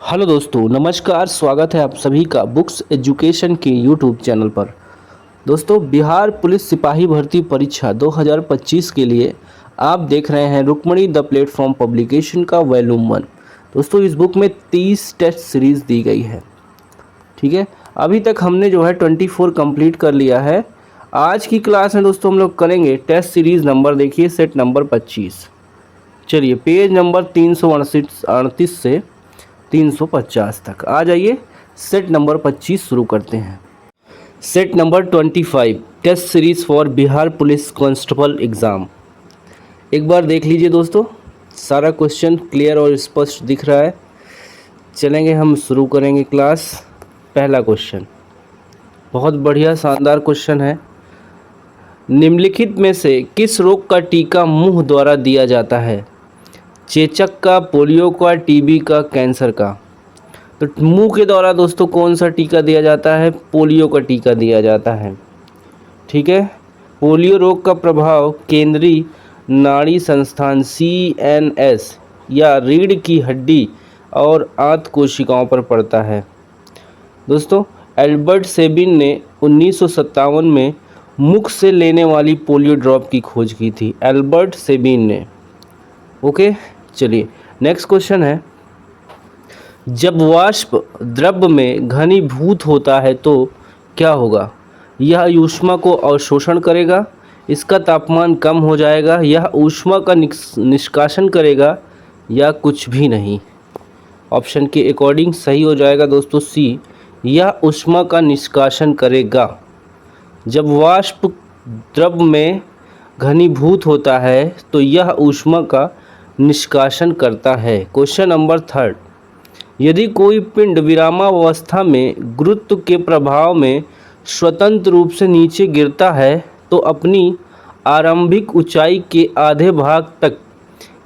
Hello दोस्तों, नमस्कार। स्वागत है आप सभी का बुक्स एजुकेशन के यूट्यूब चैनल पर। दोस्तों, बिहार पुलिस सिपाही भर्ती परीक्षा 2025 के लिए आप देख रहे हैं रुक्मणी द प्लेटफॉर्म पब्लिकेशन का वॉल्यूम 1। दोस्तों, इस बुक में 30 टेस्ट सीरीज़ दी गई है। ठीक है, अभी तक हमने जो है 24 कंप्लीट कर लिया है। आज की क्लास में दोस्तों हम लोग करेंगे टेस्ट सीरीज़ नंबर, देखिए सेट नंबर 25। चलिए, पेज नंबर 338 से 350 तक आ जाइए। सेट नंबर 25 शुरू करते हैं। Set number 25 test series for Bihar police constable exam. एक बार देख लीजिए दोस्तों, सारा क्वेश्चन क्लियर और स्पष्ट दिख रहा है। चलेंगे, हम शुरू करेंगे क्लास। पहला क्वेश्चन बहुत बढ़िया शानदार क्वेश्चन है। निम्नलिखित में से किस रोग का टीका मुंह द्वारा दिया जाता है? चेचक का, पोलियो का, टीबी का, कैंसर का। तो मुंह के द्वारा दोस्तों कौन सा टीका दिया जाता है? पोलियो का टीका दिया जाता है। ठीक है, पोलियो रोग का प्रभाव केंद्रीय नाड़ी संस्थान CNS या रीढ़ की हड्डी और आंत कोशिकाओं पर पड़ता है। दोस्तों, एल्बर्ट सेबिन ने 1957 में मुख से लेने वाली पोलियो ड्रॉप की खोज की थी। एल्बर्ट सेबिन ने। ओके, चलिए नेक्स्ट क्वेश्चन है। जब वाष्प द्रव में घनीभूत होता है तो क्या होगा? यह ऊष्मा को अवशोषण करेगा, इसका तापमान कम हो जाएगा, यह ऊष्मा का निष्कासन करेगा, या कुछ भी नहीं। ऑप्शन के अकॉर्डिंग सही हो जाएगा दोस्तों सी, यह ऊष्मा का निष्कासन करेगा। जब वाष्प द्रव में घनीभूत होता है तो यह ऊष्मा का निष्कासन करता है। क्वेश्चन नंबर 3, यदि कोई पिंड विरामावस्था में गुरुत्व के प्रभाव में स्वतंत्र रूप से नीचे गिरता है तो अपनी आरंभिक ऊंचाई के आधे भाग तक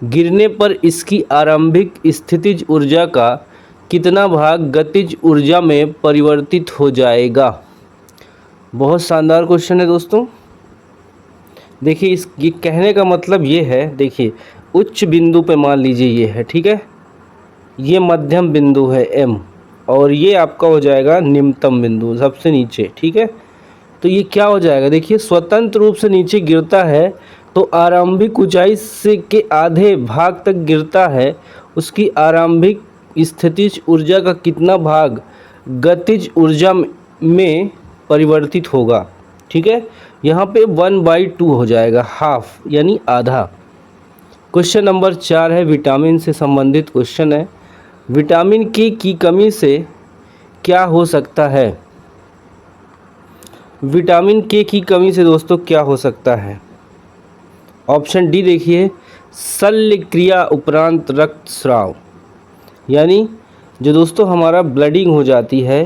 गिरने पर इसकी आरंभिक स्थितिज ऊर्जा का कितना भाग गतिज ऊर्जा में परिवर्तित हो जाएगा? बहुत शानदार क्वेश्चन है दोस्तों। देखिए, ये कहने का मतलब ये है, देखिए उच्च बिंदु पे मान लीजिए ये है, ठीक है, ये मध्यम बिंदु है M, और ये आपका हो जाएगा निम्नतम बिंदु सबसे नीचे। ठीक है, तो ये क्या हो जाएगा? देखिए, स्वतंत्र रूप से नीचे गिरता है तो आरंभिक ऊंचाई से के आधे भाग तक गिरता है, उसकी आरंभिक स्थितिज ऊर्जा का कितना भाग गतिज ऊर्जा में परिवर्तित होगा? ठीक है, यहाँ पे 1/2 हो जाएगा, हाफ यानी आधा। क्वेश्चन नंबर 4 है, विटामिन से संबंधित क्वेश्चन है। विटामिन के की कमी से क्या हो सकता है? विटामिन के की कमी से दोस्तों क्या हो सकता है? ऑप्शन डी देखिए, शल्य क्रिया उपरांत रक्तस्राव, यानी जो दोस्तों हमारा ब्लडिंग हो जाती है,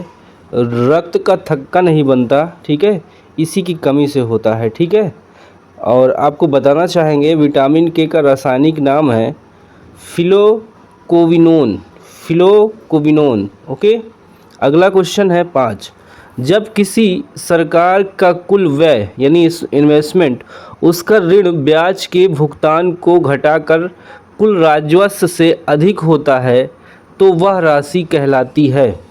रक्त का थक्का नहीं बनता, ठीक है, इसी की कमी से होता है। ठीक है, और आपको बताना चाहेंगे विटामिन के का रासायनिक नाम है फिलोकोविनोन। ओके, अगला क्वेश्चन है 5, जब किसी सरकार का कुल व्यय यानी इन्वेस्टमेंट उसका ऋण ब्याज के भुगतान को घटाकर कुल राजस्व से अधिक होता है तो वह राशि कहलाती है?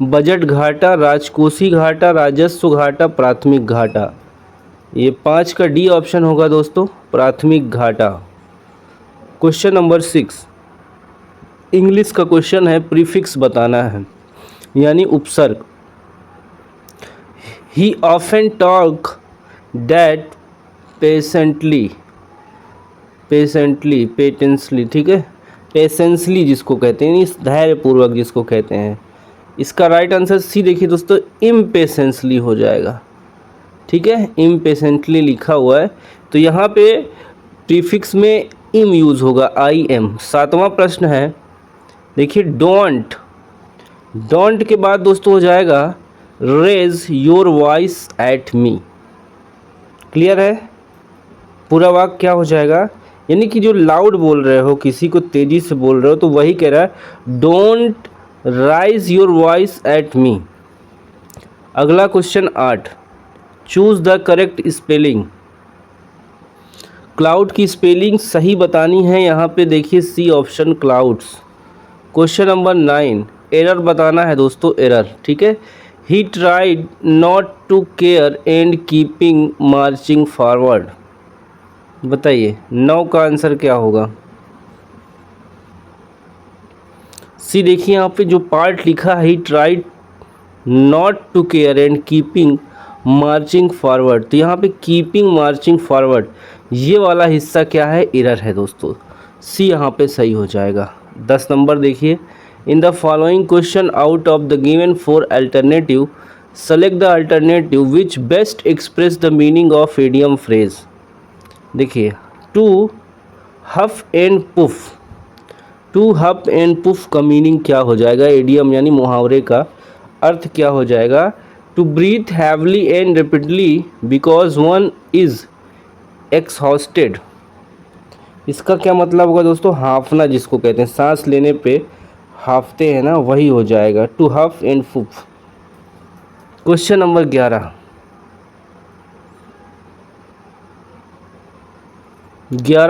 बजट घाटा, राजकोषीय घाटा, राजस्व घाटा, प्राथमिक घाटा। ये 5 का डी ऑप्शन होगा दोस्तों, प्राथमिक घाटा। क्वेश्चन नंबर 6 इंग्लिश का क्वेश्चन है, प्रीफिक्स बताना है यानी उपसर्ग। ही ऑफन टॉक डैट पेशेंटली, ठीक है, पेशेंसली जिसको कहते हैं, धैर्यपूर्वक जिसको कहते हैं। इसका राइट आंसर सी देखिए दोस्तों, इम्पेशेंसली हो जाएगा। ठीक है, इम्पेशेंटली लिखा हुआ है तो यहाँ पे प्रीफिक्स में इम यूज़ होगा, IM। 7वां प्रश्न है, देखिए डोंट के बाद दोस्तों हो जाएगा raise your voice at me. Clear है? पूरा वाक्य क्या हो जाएगा? यानी कि जो लाउड बोल रहे हो, किसी को तेज़ी से बोल रहे हो, तो वही कह रहा है don't raise your voice at me. अगला question 8, choose the correct spelling. Cloud की स्पेलिंग सही बतानी है। यहाँ पे देखिए C option clouds, question number 9, error बताना है दोस्तों, एरर, ठीक है। He tried not to care and keeping marching forward. बताइए 9 का आंसर क्या होगा। सी देखिए यहाँ पे जो पार्ट लिखा है, he tried not to care and keeping marching forward, तो यहाँ पे कीपिंग मार्चिंग फॉरवर्ड ये वाला हिस्सा क्या है, एरर है दोस्तों। सी यहाँ पे सही हो जाएगा। 10 नंबर देखिए, in the following question out of the given 4 alternative select the alternative which best express the meaning of idiom phrase. देखिए to huff and puff, to huff and puff का मीनिंग क्या हो जाएगा, इडियम यानी मुहावरे का अर्थ क्या हो जाएगा, to breathe heavily and rapidly because one is exhausted. इसका क्या मतलब होगा दोस्तों, हाफना जिसको कहते हैं, सांस लेने पे हाफते हैं ना, वही हो जाएगा to huff and puff. Question number 11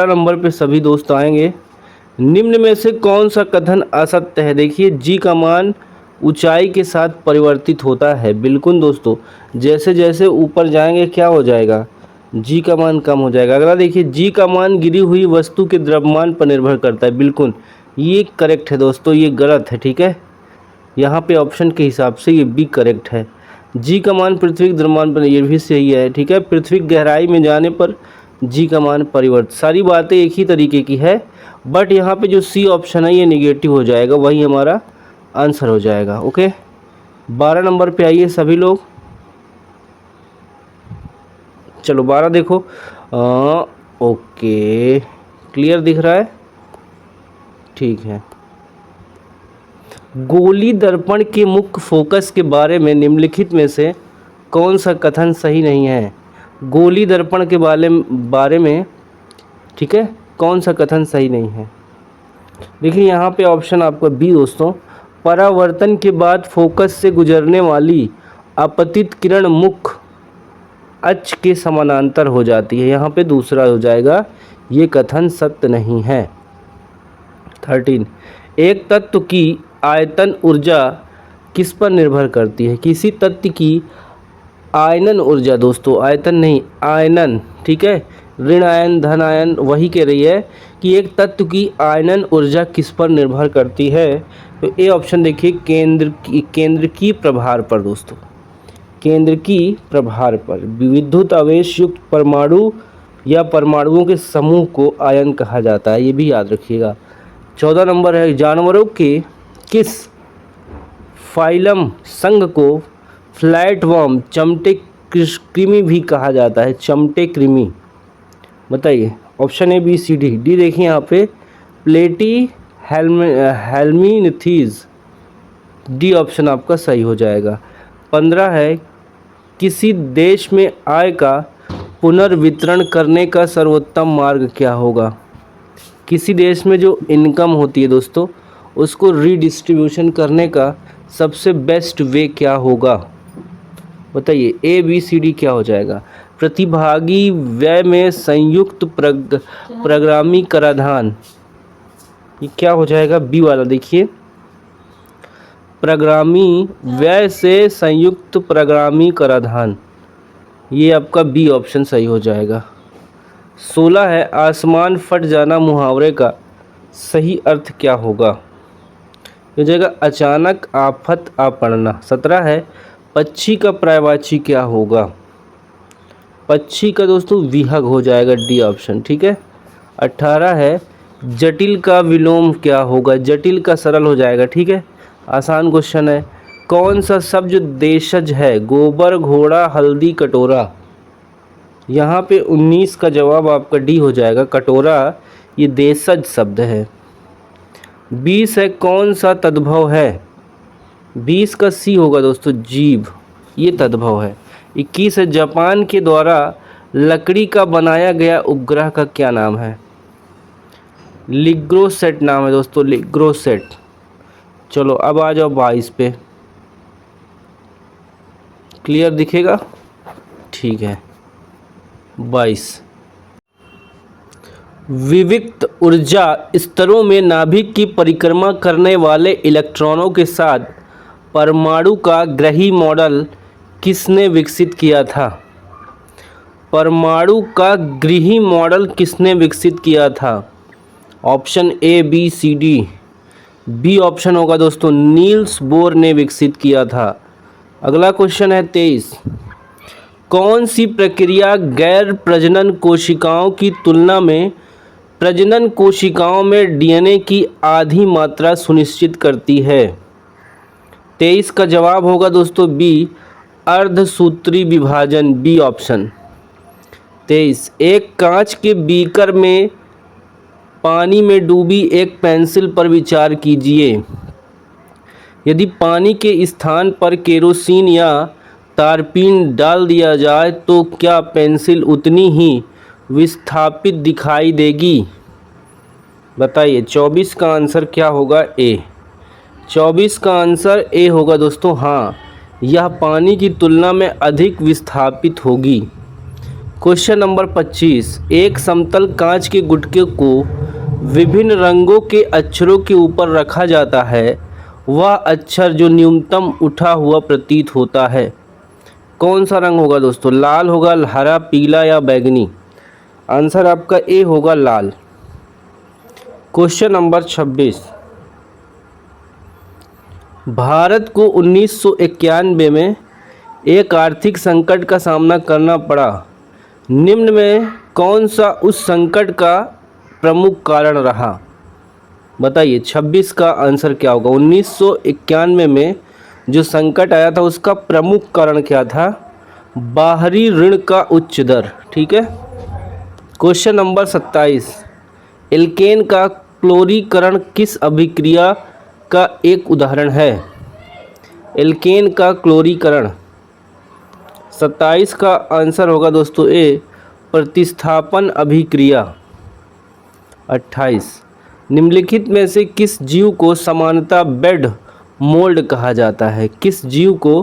number पे सभी दोस्त आएंगे। निम्न में से कौन सा कथन असत्य है। देखिए जी का मान ऊंचाई के साथ परिवर्तित होता है। बिल्कुल दोस्तों, जैसे जैसे ऊपर जाएंगे क्या हो जाएगा, जी का मान कम हो जाएगा। अगला देखिए, जी का मान गिरी हुई वस्तु के द्रव्यमान पर निर्भर करता है। बिल्कुल ये करेक्ट है दोस्तों, ये गलत है, ठीक है। यहाँ पे ऑप्शन के हिसाब से ये बी करेक्ट है। जी का मान पृथ्वी के द्रव्यमान पर, ये भी सही है, ठीक है। पृथ्वी की गहराई में जाने पर जी का मान परिवर्तित, सारी बातें एक ही तरीके की है, बट यहाँ पे जो सी ऑप्शन है ये निगेटिव हो जाएगा, वही हमारा आंसर हो जाएगा। ओके, 12 नंबर पे आइए सभी लोग। चलो 12 देखो, ओके क्लियर दिख रहा है, ठीक है। गोली दर्पण के मुख्य फोकस के बारे में निम्नलिखित में से कौन सा कथन सही नहीं है। गोली दर्पण के बारे में, ठीक है, कौन सा कथन सही नहीं है। देखिए यहाँ पे ऑप्शन आपका बी दोस्तों, परावर्तन के बाद फोकस से गुजरने वाली आपतित किरण मुख्य अक्ष के समानांतर हो जाती है। यहाँ पे दूसरा हो जाएगा, ये कथन सत्य नहीं है। 13, एक तत्व की आयतन ऊर्जा किस पर निर्भर करती है। किसी तत्व की आयनन ऊर्जा दोस्तों, आयतन नहीं आयनन, ठीक है, ऋण आयन धन आयन, वही कह रही है कि एक तत्व की आयनन ऊर्जा किस पर निर्भर करती है। तो ए ऑप्शन देखिए, केंद्र की प्रभार पर दोस्तों, केंद्र की प्रभार पर। विद्युत आवेश युक्त परमाणु या परमाणुओं के समूह को आयन कहा जाता है, ये भी याद रखिएगा। 14 नंबर है, जानवरों के किस फाइलम संघ को फ्लैटवर्म चमटे कृमि भी कहा जाता है। चमटे कृमि, बताइए option A B C D. D देखिए यहाँ पे प्लेटी हेल्मिनथीज, डी ऑप्शन आपका सही हो जाएगा। 15 है, किसी देश में आय का पुनर्वितरण करने का सर्वोत्तम मार्ग क्या होगा। किसी देश में जो इनकम होती है दोस्तों, उसको रीडिस्ट्रीब्यूशन करने का सबसे बेस्ट वे क्या होगा, बताइए ए बी सी डी क्या हो जाएगा। प्रतिभागी व्यय में संयुक्त प्रग्रामी कराधान, ये क्या हो जाएगा, बी वाला देखिए, प्रग्रामी व्यय से संयुक्त प्रग्रामी कराधान, ये आपका बी ऑप्शन सही हो जाएगा। 16 है, आसमान फट जाना मुहावरे का सही अर्थ क्या होगा, हो जाएगा अचानक आफत आ पड़ना। 17 है, पक्षी का पर्यायवाची क्या होगा। पक्षी का दोस्तों विहग हो जाएगा, डी ऑप्शन, ठीक है। 18 है, जटिल का विलोम क्या होगा। जटिल का सरल हो जाएगा, ठीक है, आसान क्वेश्चन है। कौन सा शब्द देशज है, गोबर घोड़ा हल्दी कटोरा। यहाँ पे 19 का जवाब आपका डी हो जाएगा, कटोरा ये देशज शब्द है। 20 है, कौन सा तद्भव है। 20 का सी होगा दोस्तों, जीभ, ये तद्भव है। 21 है, जापान के द्वारा लकड़ी का बनाया गया उपग्रह का क्या नाम है। लिग्रोसेट नाम है दोस्तों, लिग्रोसेट। चलो अब आ जाओ 22 पे, क्लियर दिखेगा, ठीक है। 22 विविक्त ऊर्जा स्तरों में नाभिक की परिक्रमा करने वाले इलेक्ट्रॉनों के साथ परमाणु का ग्रही मॉडल किसने विकसित किया था? परमाणु का ग्रही मॉडल किसने विकसित किया था? Option A, B, C, D. B option होगा दोस्तों, नील्स बोर ने विकसित किया था। अगला क्वेश्चन है 23। कौन सी प्रक्रिया गैर प्रजनन कोशिकाओं की तुलना में प्रजनन कोशिकाओं में डीएनए की आधी मात्रा सुनिश्चित करती है? 23 का जवाब होगा दोस्तों बी, अर्धसूत्री विभाजन। B option. 23। एक कांच के बीकर में पानी में डूबी एक पेंसिल पर विचार कीजिए। यदि पानी के स्थान पर केरोसिन या तारपीन डाल दिया जाए तो क्या पेंसिल उतनी ही विस्थापित दिखाई देगी? बताइए। 24 का आंसर क्या होगा? ए। 24 का आंसर ए होगा दोस्तों। हाँ, यह पानी की तुलना में अधिक विस्थापित होगी। Question number 25। एक समतल कांच के गुटके को विभिन्न रंगों के अक्षरों के ऊपर रखा जाता है। वह अक्षर जो न्यूनतम उठा हुआ प्रतीत होता है, कौन सा रंग होगा दोस्तों? लाल होगा, हरा, पीला या बैंगनी? आंसर आपका ए होगा, लाल। Question number 26। भारत को 1991 में एक आर्थिक संकट का सामना करना पड़ा। निम्न में कौन सा उस संकट का प्रमुख कारण रहा? बताइए। 26 का आंसर क्या होगा? 1991 में जो संकट आया था उसका प्रमुख कारण क्या था? बाहरी ऋण का उच्च दर। ठीक है। Question number 27। एल्केन का क्लोरीकरण किस अभिक्रिया का एक उदाहरण है? एल्केन का क्लोरीकरण। 27 का आंसर होगा दोस्तों ए, प्रतिस्थापन अभिक्रिया। 28। निम्नलिखित में से किस जीव को सामान्यतः बेड मोल्ड कहा जाता है? किस जीव को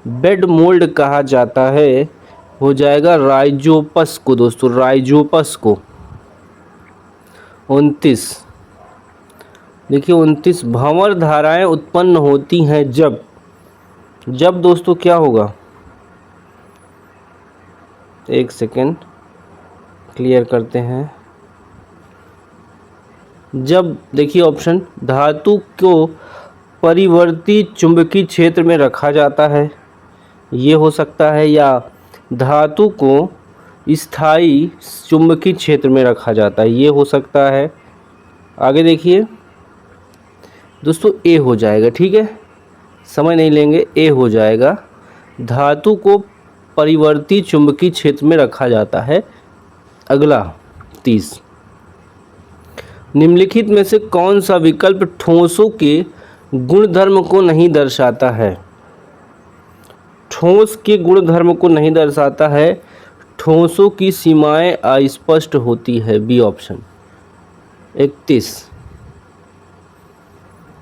बेड मोल्ड कहा जाता है? हो जाएगा राइजोपस को दोस्तों, राइजोपस को। 29। देखिए 29। भंवर धाराएं उत्पन्न होती हैं जब दोस्तों क्या होगा? एक सेकेंड क्लियर करते हैं। जब देखिए ऑप्शन, धातु को परिवर्ती चुंबकीय क्षेत्र में रखा जाता है, ये हो सकता है, या धातु को स्थायी चुंबकीय क्षेत्र में रखा जाता है, ये हो सकता है। आगे देखिए दोस्तों, ए हो जाएगा। ठीक है, समय नहीं लेंगे, ए हो जाएगा। धातु को परिवर्ती चुंबकीय क्षेत्र में रखा जाता है। अगला 30। निम्नलिखित में से कौन सा विकल्प ठोसों के गुणधर्म को नहीं दर्शाता है? ठोस के गुणधर्म को नहीं दर्शाता है। ठोसों की सीमाएं अस्पष्ट होती है। B option. 31।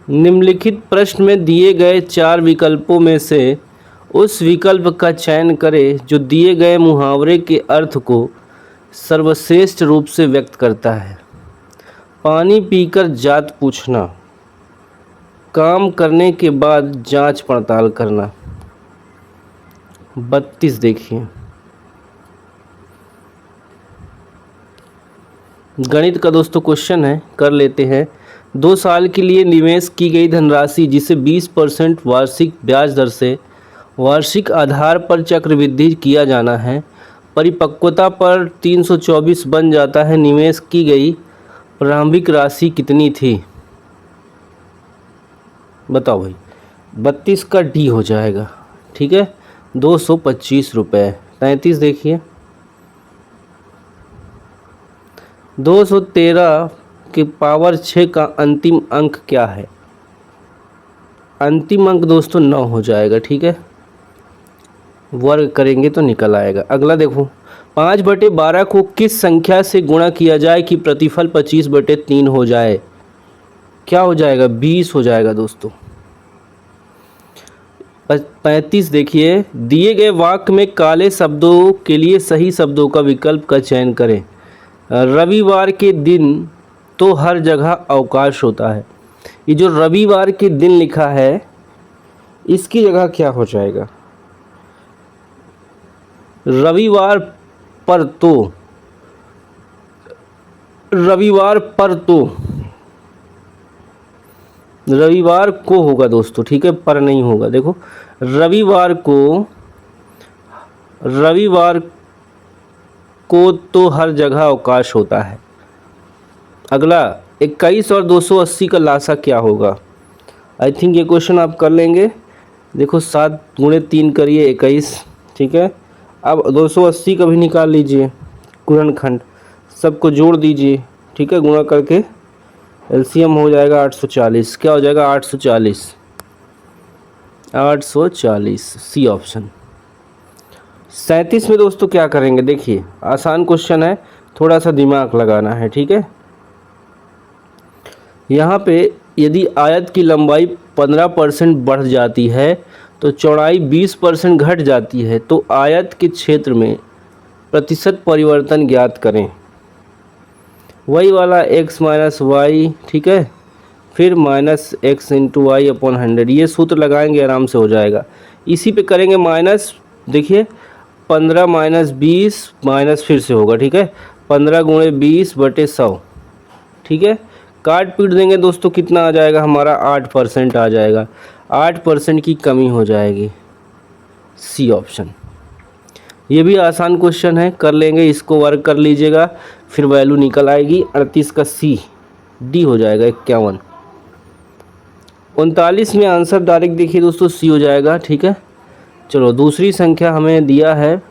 निम्नलिखित प्रश्न में दिए गए 4 विकल्पों में से उस विकल्प का चयन करें जो दिए गए मुहावरे के अर्थ को सर्वश्रेष्ठ रूप से व्यक्त करता है। पानी पीकर जात पूछना, काम करने के बाद जांच पड़ताल करना। 32 देखिए, गणित का दोस्तों क्वेश्चन है, कर लेते हैं। 2 साल के लिए निवेश की गई धनराशि जिसे 20% वार्षिक ब्याज दर से वार्षिक आधार पर चक्रवृद्धि किया जाना है, परिपक्वता पर 324 बन जाता है। निवेश की गई प्रारंभिक राशि कितनी थी? बताओ भाई। 32 का डी हो जाएगा। ठीक है, 225 रुपये। 33 देखिए, 213 के पावर 6 का अंतिम अंक क्या है? अंतिम अंक दोस्तों 9 हो जाएगा। ठीक है, वर्ग करेंगे तो निकल आएगा। अगला देखो, 5/12 को किस संख्या से गुणा किया जाए कि प्रतिफल 25/3 हो जाए? क्या हो जाएगा? 20 हो जाएगा दोस्तों। 35 देखिए, दिए गए वाक्य में काले शब्दों के लिए सही शब्दों का विकल्प का चयन करें। रविवार के दिन तो हर जगह अवकाश होता है। ये जो रविवार के दिन लिखा है इसकी जगह क्या हो जाएगा? रविवार पर तो, रविवार पर तो, रविवार को होगा दोस्तों, ठीक है, पर नहीं होगा। देखो रविवार को तो हर जगह अवकाश होता है। अगला 21 और 280 का लासा क्या होगा? आई थिंक ये क्वेश्चन आप कर लेंगे। देखो 7 गुणे 3 करिए 21, ठीक है। अब 280 का भी निकाल लीजिए गुणनखंड, सबको जोड़ दीजिए, ठीक है, गुणा करके एलसीएम हो जाएगा 840। क्या हो जाएगा? 840, 840, सी ऑप्शन। 37 में दोस्तों क्या करेंगे? देखिए आसान क्वेश्चन है, थोड़ा सा दिमाग लगाना है, ठीक है। यहाँ पे यदि आयत की लंबाई 15% बढ़ जाती है तो चौड़ाई 20% घट जाती है, तो आयत के क्षेत्र में प्रतिशत परिवर्तन ज्ञात करें। वही वाला x माइनस वाई, ठीक है, फिर minus X into Y upon 100, ये सूत्र लगाएंगे आराम से हो जाएगा। इसी पे करेंगे माइनस, देखिए 15 माइनस 20 माइनस फिर से होगा, ठीक है, 15 गुणे 20 बटे 100, ठीक है। काट पीट देंगे दोस्तों, कितना आ जाएगा हमारा? 8% आ जाएगा। 8% की कमी हो जाएगी, सी ऑप्शन। ये भी आसान क्वेश्चन है, कर लेंगे, इसको वर्क कर लीजिएगा, फिर वैल्यू निकल आएगी 38 का सी, डी हो जाएगा 51। 39 में आंसर डायरेक्ट देखिए दोस्तों सी हो जाएगा, ठीक है। चलो दूसरी संख्या हमें दिया है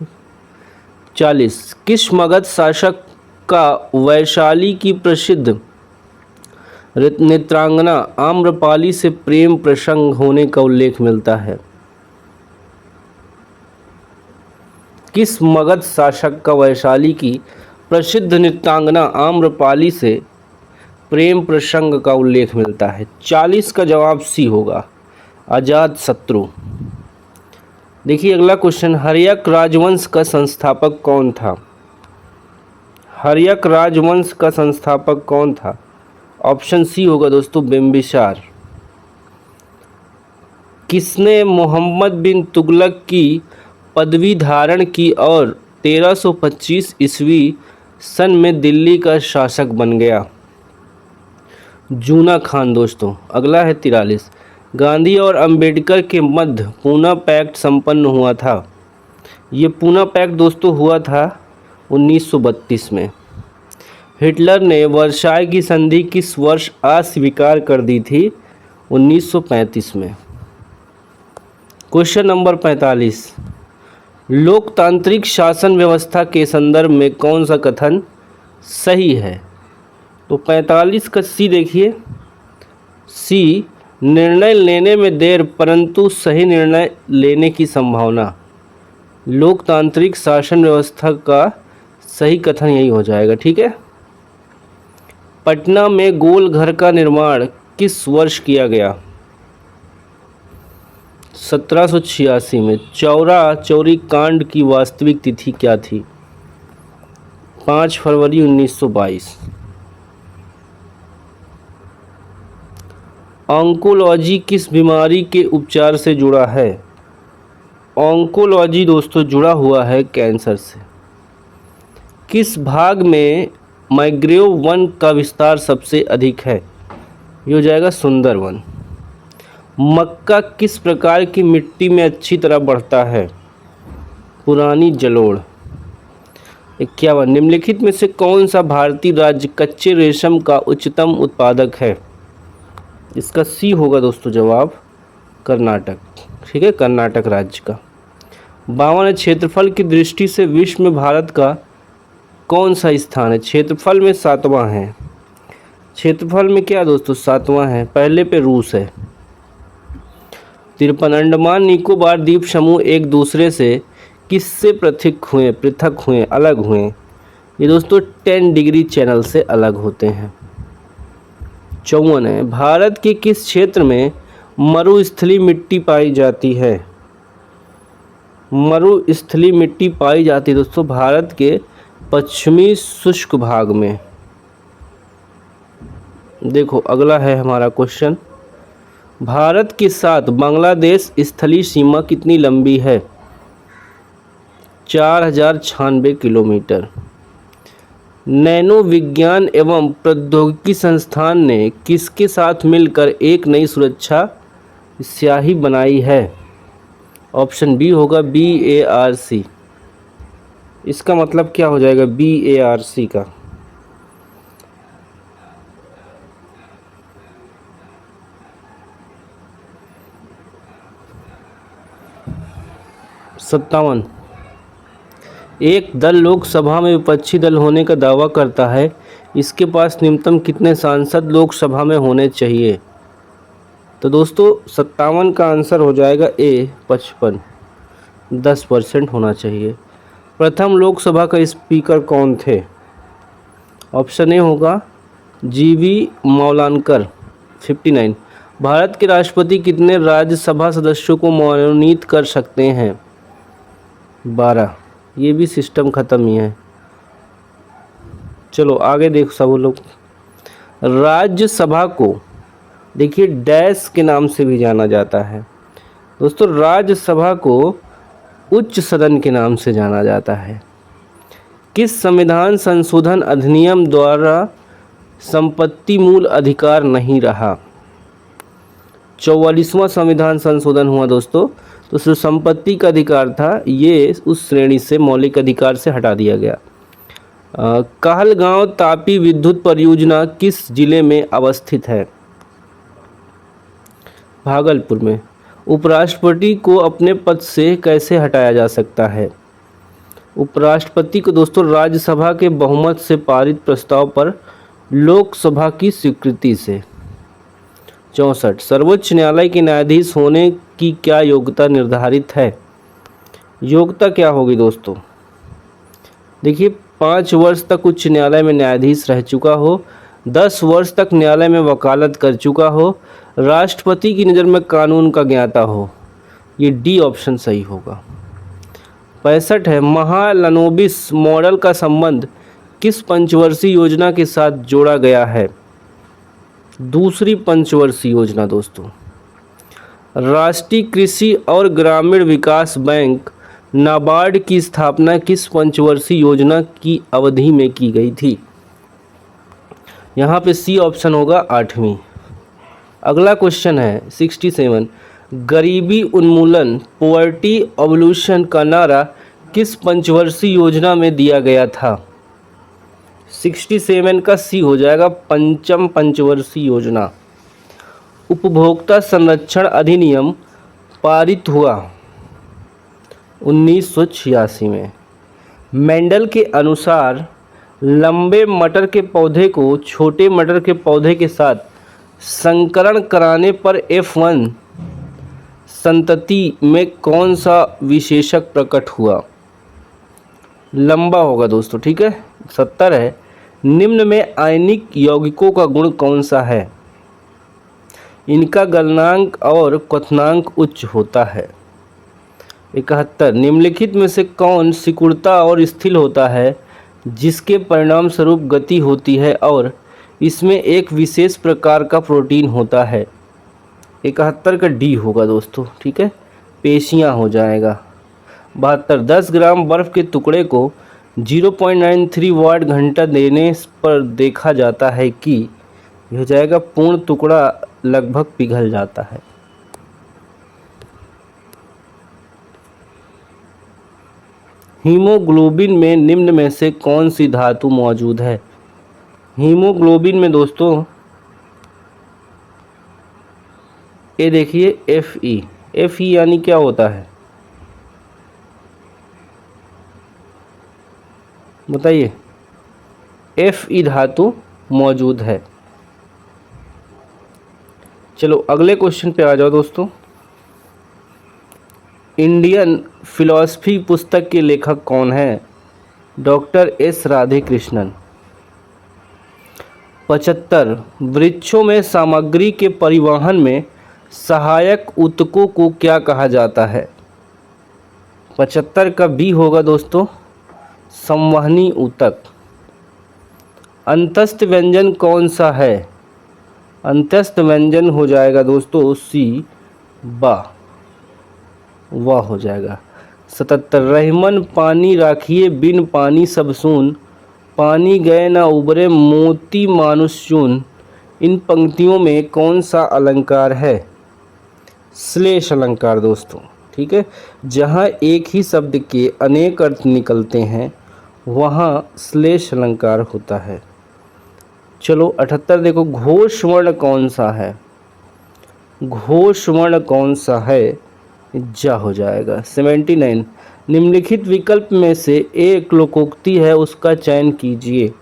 40। किस मगध शासक का वैशाली की प्रसिद्ध नेत्रांगना आम्रपाली से प्रेम प्रसंग होने का उल्लेख मिलता है? किस मगध शासक का वैशाली की प्रसिद्ध नृत्यांगना आम्रपाली से प्रेम प्रसंग का उल्लेख मिलता है? 40 का जवाब सी होगा, अजात शत्रु। देखिए अगला क्वेश्चन, हर्यक राजवंश का संस्थापक कौन था? हर्यक राजवंश का संस्थापक कौन था? ऑप्शन सी होगा दोस्तों, बिंबिसार। किसने मोहम्मद बिन तुगलक की पदवी धारण की और 1325 ईस्वी सन में दिल्ली का शासक बन गया? जूना खान दोस्तों। अगला है 43। गांधी और अंबेडकर के मध्य पूना पैक्ट संपन्न हुआ था। ये पूना पैक्ट दोस्तों हुआ था 1932 में। हिटलर ने वर्साई की संधि किस वर्ष अस्वीकार कर दी थी? 1935 में। Question number 45। लोकतांत्रिक शासन व्यवस्था के संदर्भ में कौन सा कथन सही है? तो 45 का सी देखिए, सी, निर्णय लेने में देर परंतु सही निर्णय लेने की संभावना। लोकतांत्रिक शासन व्यवस्था का सही कथन यही हो जाएगा, ठीक है। पटना में गोल घर का निर्माण किस वर्ष किया गया? 1786 में। चौरी कांड की वास्तविक तिथि क्या थी? 5 फरवरी 1922। ऑन्कोलॉजी किस बीमारी के उपचार से जुड़ा है? ऑन्कोलॉजी दोस्तों जुड़ा हुआ है कैंसर से। किस भाग में मैंग्रोव वन का विस्तार सबसे अधिक है? ये हो जाएगा सुंदरवन। मक्का किस प्रकार की मिट्टी में अच्छी तरह बढ़ता है? पुरानी जलोढ़। 51। निम्नलिखित में से कौन सा भारतीय राज्य कच्चे रेशम का उच्चतम उत्पादक है? इसका सी होगा दोस्तों जवाब, कर्नाटक, ठीक है, कर्नाटक राज्य का। 52। क्षेत्रफल की दृष्टि से विश्व में भारत का कौन सा स्थान है? क्षेत्रफल में 7वां है। क्षेत्रफल में क्या दोस्तों 7वां है, पहले पे रूस है। 53। अंडमान निकोबार द्वीप समूह एक दूसरे से किससे पृथक हुए, अलग हुए? ये दोस्तों 10 डिग्री चैनल से अलग होते हैं। 54 है। भारत के किस क्षेत्र में मरुस्थलीय मिट्टी पाई जाती है? मरुस्थलीय मिट्टी पाई जाती है दोस्तों भारत के पश्चिमी शुष्क भाग में। देखो अगला है हमारा क्वेश्चन, भारत के साथ बांग्लादेश स्थलीय सीमा कितनी लंबी है? 4096 किलोमीटर। नैनो विज्ञान एवं प्रौद्योगिकी संस्थान ने किसके साथ मिलकर एक नई सुरक्षा स्याही बनाई है? ऑप्शन बी होगा BARC। इसका मतलब क्या हो जाएगा BARC का? सत्तावन। एक दल लोकसभा में विपक्षी दल होने का दावा करता है, इसके पास न्यूनतम कितने सांसद लोकसभा में होने चाहिए? तो दोस्तों 57 का आंसर हो जाएगा A 55, 10% होना चाहिए। प्रथम लोकसभा का स्पीकर कौन थे? ऑप्शन ए होगा GV मौलानकर 59। भारत के राष्ट्रपति कितने राज्यसभा सदस्यों को मनोनीत कर सकते हैं? 12। ये भी सिस्टम ख़त्म ही है। चलो आगे देखो सब लोग। राज्यसभा को देखिए डैश के नाम से भी जाना जाता है दोस्तों। राज्यसभा को उच्च सदन के नाम से जाना जाता है। किस संविधान संशोधन अधिनियम द्वारा संपत्ति मूल अधिकार नहीं रहा? 44वां संविधान संशोधन हुआ दोस्तों, तो जो संपत्ति का अधिकार था ये उस श्रेणी से मौलिक अधिकार से हटा दिया गया। कहलगांव तापी विद्युत परियोजना किस जिले में अवस्थित है? भागलपुर में। उपराष्ट्रपति को अपने पद से कैसे हटाया जा सकता है? उपराष्ट्रपति को दोस्तों राज्यसभा के बहुमत से पारित प्रस्ताव पर लोकसभा की स्वीकृति से। 64। सर्वोच्च न्यायालय के न्यायाधीश होने की क्या योग्यता निर्धारित है? योग्यता क्या होगी दोस्तों? देखिए 5 वर्ष तक उच्च न्यायालय में न्यायाधीश रह चुका हो, 10 वर्ष तक न्यायालय में वकालत कर चुका हो, राष्ट्रपति की नज़र में कानून का ज्ञाता हो। ये डी ऑप्शन सही होगा। 65 है, महालनोबिस मॉडल का संबंध किस पंचवर्षीय योजना के साथ जोड़ा गया है? दूसरी पंचवर्षीय योजना दोस्तों। राष्ट्रीय कृषि और ग्रामीण विकास बैंक नाबार्ड की स्थापना किस पंचवर्षीय योजना की अवधि में की गई थी? यहाँ पे सी ऑप्शन होगा 8वीं। अगला क्वेश्चन है 67, गरीबी उन्मूलन पॉवर्टी एवोल्यूशन का नारा किस पंचवर्षीय योजना में दिया गया था? 67 का सी हो जाएगा, पंचम पंचवर्षीय योजना। उपभोक्ता संरक्षण अधिनियम पारित हुआ 1986 में। मेंडल के अनुसार लंबे मटर के पौधे को छोटे मटर के पौधे के साथ संकरण कराने पर F1 संतति में कौन सा विशेषक प्रकट हुआ? लंबा होगा दोस्तों, ठीक है। 70 है, निम्न में आयनिक यौगिकों का गुण कौन सा है? इनका गलनांक और क्वथनांक उच्च होता है। 71, निम्नलिखित में से कौन सिकुड़ता और स्थिर होता है जिसके परिणाम स्वरूप गति होती है और इसमें एक विशेष प्रकार का प्रोटीन होता है? 71 का डी होगा दोस्तों, ठीक है, पेशियाँ हो जाएगा। 72, 10 ग्राम बर्फ़ के टुकड़े को 0.93 वाट घंटा देने पर देखा जाता है कि यह हो जाएगा पूर्ण टुकड़ा लगभग पिघल जाता है। हीमोग्लोबिन में निम्न में से कौन सी धातु मौजूद है? हीमोग्लोबिन में दोस्तों ये देखिए Fe यानी क्या होता है बताइए? Fe धातु मौजूद है। चलो अगले क्वेश्चन पे आ जाओ दोस्तों। इंडियन फिलॉसफी पुस्तक के लेखक कौन है? Doctor S राधेकृष्णन। 75, वृक्षों में सामग्री के परिवहन में सहायक ऊतकों को क्या कहा जाता है? 75 का बी होगा दोस्तों, संवहनी ऊतक। अंतस्थ व्यंजन कौन सा है? अंतस्थ व्यंजन हो जाएगा दोस्तों सी बा, वाह हो जाएगा। 77 रहमन पानी राखिए बिन पानी सब सून, पानी गए ना उबरे मोती मानुष चून। इन पंक्तियों में कौन सा अलंकार है? श्लेष अलंकार दोस्तों, ठीक है। जहाँ एक ही शब्द के अनेक अर्थ निकलते हैं वहाँ श्लेष अलंकार होता है। चलो 78 देखो, घोष वर्ण कौन सा है? घोष वर्ण कौन सा है? जा हो जाएगा। 79 निम्नलिखित विकल्प में से एक लोकोक्ति है, उसका चयन कीजिए।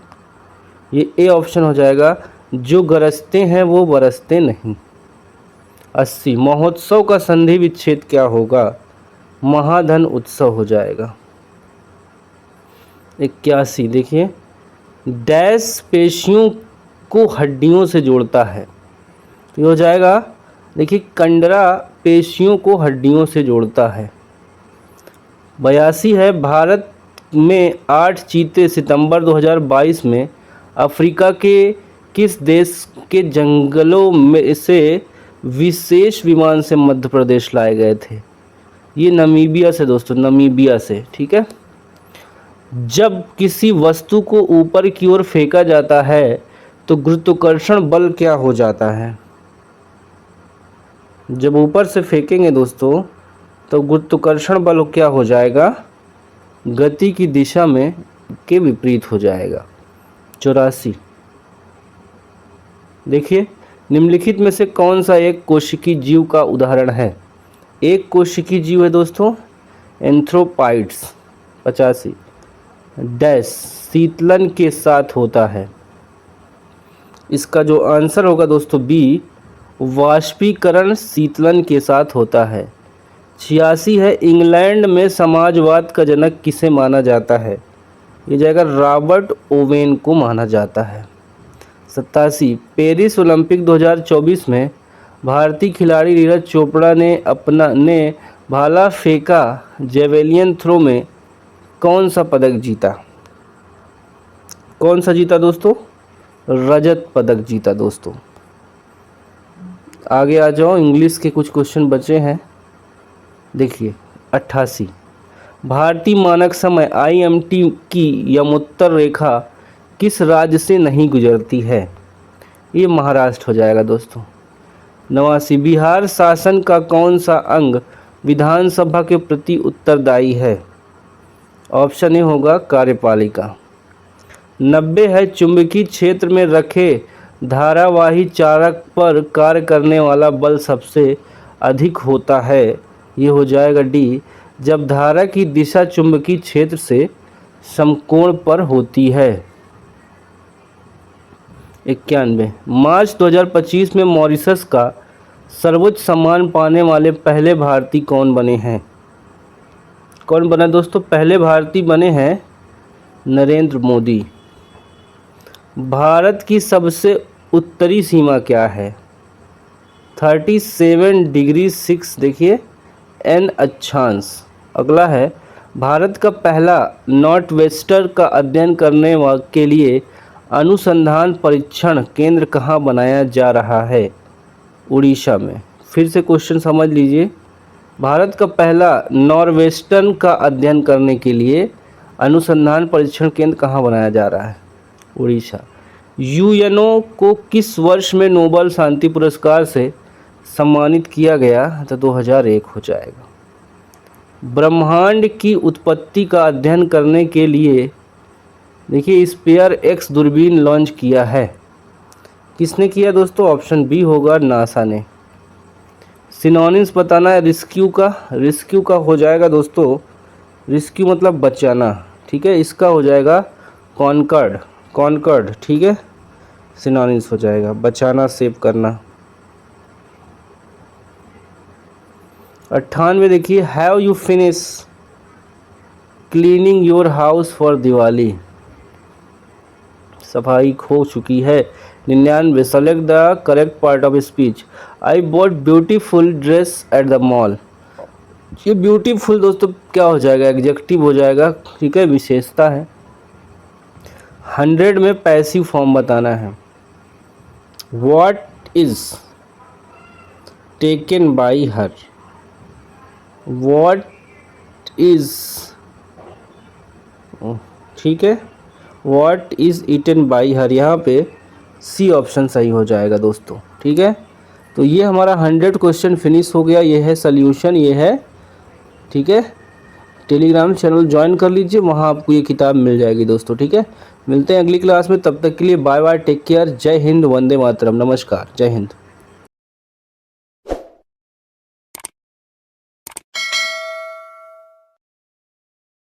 ये ए ऑप्शन हो जाएगा, जो गरजते हैं वो बरसते नहीं। 80 महोत्सव का संधि विच्छेद क्या होगा? महाधन उत्सव हो जाएगा। 81 देखिए, डैश पेशियों को हड्डियों से जोड़ता है, तो ये हो जाएगा, देखिए कंडरा पेशियों को हड्डियों से जोड़ता है। 82 है, भारत में 8 चीते सितंबर 2022 में अफ्रीका के किस देश के जंगलों में से विशेष विमान से मध्य प्रदेश लाए गए थे? ये नमीबिया से दोस्तों, नमीबिया से, ठीक है। जब किसी वस्तु को ऊपर की ओर फेंका जाता है तो गुरुत्वाकर्षण बल क्या हो जाता है? जब ऊपर से फेंकेंगे दोस्तों तो गुरुत्वाकर्षण बल क्या हो जाएगा? गति की दिशा में के विपरीत हो जाएगा। 84 देखिए, निम्नलिखित में से कौन सा एक कोशिकी जीव का उदाहरण है? एक कोशिकी जीव है दोस्तों एंथ्रोपाइड्स। 85 डैश शीतलन के साथ होता है, इसका जो आंसर होगा दोस्तों बी, वाष्पीकरण शीतलन के साथ होता है। 86 है, इंग्लैंड में समाजवाद का जनक किसे माना जाता है? ये जाएगा रॉबर्ट ओवेन को माना जाता है। 87 पेरिस ओलंपिक 2024 में भारतीय खिलाड़ी नीरज चोपड़ा ने भाला फेंका जेवेलियन थ्रो में कौन सा पदक जीता? कौन सा जीता दोस्तों? रजत पदक जीता दोस्तों। आगे आ जाओ, इंग्लिश के कुछ क्वेश्चन बचे हैं। देखिए 88 भारतीय मानक समय IMT की यमोत्तर रेखा किस राज्य से नहीं गुजरती है? ये महाराष्ट्र हो जाएगा दोस्तों। 89 बिहार शासन का कौन सा अंग विधानसभा के प्रति उत्तरदायी है? ऑप्शन ए होगा कार्यपालिका। 90 है, चुंबकीय क्षेत्र में रखे धारावाही चालक पर कार्य करने वाला बल सबसे अधिक होता है। ये हो जाएगा डी, जब धारा की दिशा चुंबकीय क्षेत्र से समकोण पर होती है। 91 मार्च 2025 में मॉरिशस का सर्वोच्च सम्मान पाने वाले पहले भारतीय कौन बने हैं? कौन बना दोस्तों? पहले भारतीय बने हैं नरेंद्र मोदी। भारत की सबसे उत्तरी सीमा क्या है? 37 डिग्री 6 देखिए एन अक्षांश। अगला है, भारत का पहला नॉर्थ वेस्टर का अध्ययन करने के लिए अनुसंधान परीक्षण केंद्र कहाँ बनाया जा रहा है? उड़ीसा में। फिर से क्वेश्चन समझ लीजिए, भारत का पहला नॉर्वेस्टर्न का अध्ययन करने के लिए अनुसंधान परीक्षण केंद्र कहाँ बनाया जा रहा है? उड़ीसा। यूएनओ को किस वर्ष में नोबेल शांति पुरस्कार से सम्मानित किया गया? तो 2001 हो जाएगा। ब्रह्मांड की उत्पत्ति का अध्ययन करने के लिए देखिए स्पेयर एक्स दूरबीन लॉन्च किया है। किसने किया दोस्तों? ऑप्शन बी होगा नासा ने। सिनोनिम्स बताना है रिस्क्यू का। रिस्क्यू का हो जाएगा दोस्तों, रिस्क्यू मतलब बचाना, ठीक है। इसका हो जाएगा कॉन्कर्ड, कॉन्कर्ड, ठीक है। सिनोनिम्स हो जाएगा बचाना, सेव करना। 98 देखिए, have you finish cleaning your house for Diwali? सफाई हो चुकी है। 99 select the correct part of speech. I bought beautiful dress at the mall. ये ब्यूटीफुल दोस्तों क्या हो जाएगा, एग्जेक्टिव हो जाएगा, ठीक है, विशेषता है। 100 में पैसिव फॉर्म बताना है। What is taken by her, what is, ठीक है, what is eaten by her, यहाँ पे सी ऑप्शन सही हो जाएगा दोस्तों, ठीक है। तो ये हमारा 100 क्वेश्चन फिनिश हो गया, ये है सल्यूशन, ये है, ठीक है। टेलीग्राम चैनल ज्वाइन कर लीजिए, वहाँ आपको ये किताब मिल जाएगी दोस्तों, ठीक है। मिलते हैं अगली क्लास में, तब तक के लिए बाय बाय, टेक केयर, जय हिंद, वंदे मातरम, नमस्कार, जय हिंद।